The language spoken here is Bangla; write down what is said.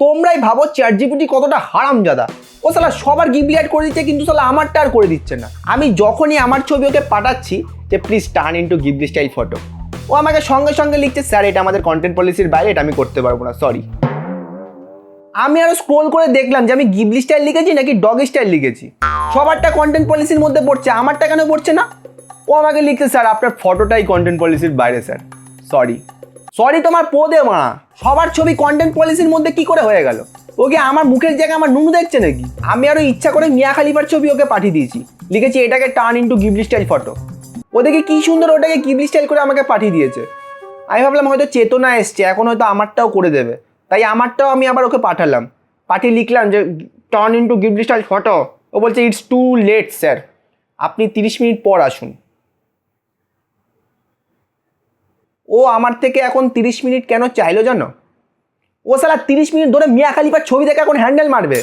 তোমরাই ভাবো চ্যাট জিপিটি কতটা হারামজাদা। ও শালা সবার গিফট অ্যাড করে দিচ্ছে, কিন্তু শালা আমারটা আর করে দিচ্ছে না। আমি যখনই আমার ছবি ওকে পাঠাচ্ছি যে please turn into gift style photo, ও আমাকে সঙ্গে সঙ্গে লিখছে স্যার এটা আমাদের কন্টেন্ট পলিসির বাইরে, এটা আমি করতে পারবো না, সরি। আমি আরো স্ক্রোল করে দেখলাম যে আমি গিবলি স্টাইল লিখেছি নাকি ডগ স্টাইল লিখেছি। সবারটা কন্টেন্ট পলিসির মধ্যে পড়ছে, আমারটা কেন পড়ছে না? ও আমাকে লিখছে স্যার আপনার ফটোটাই কন্টেন্ট পলিসির বাইরে স্যার, সরি। সরি তোমার পোদে মা, সবার ছবি কন্টেন্ট পলিসির মধ্যে কি করে হয়ে গেল? ওকে আমার মুখের জায়গায় আমার নুনু দেখছে নাকি? আমি আরো ইচ্ছা করে মিয়া খালিফার ছবি ওকে পাঠিয়ে দিয়েছি, লিখেছি এটাকে turn into Ghibli style photo. ও দেখে কি সুন্দর ওটাকে গিবলি স্টাইল করে আমাকে পাঠিয়ে দিয়েছে। আমি ভাবলাম হয়তো চেতনা এসছে, এখন হয়তো আমারটাও করে দেবে, তাই আমারটাও আমি আবার ওকে পাঠালাম। পাঠিয়ে লিখলাম যে turn into gift style photo. ও বলছে ইটস টু লেট স্যার, আপনি 30 মিনিট পর আসুন। ও আমার থেকে এখন 30 মিনিট কেন চাইলো জানো? ও শালা 30 মিনিট ধরে মিয়া খালিফার ছবি দেখে এখন হ্যান্ডেল মারবে।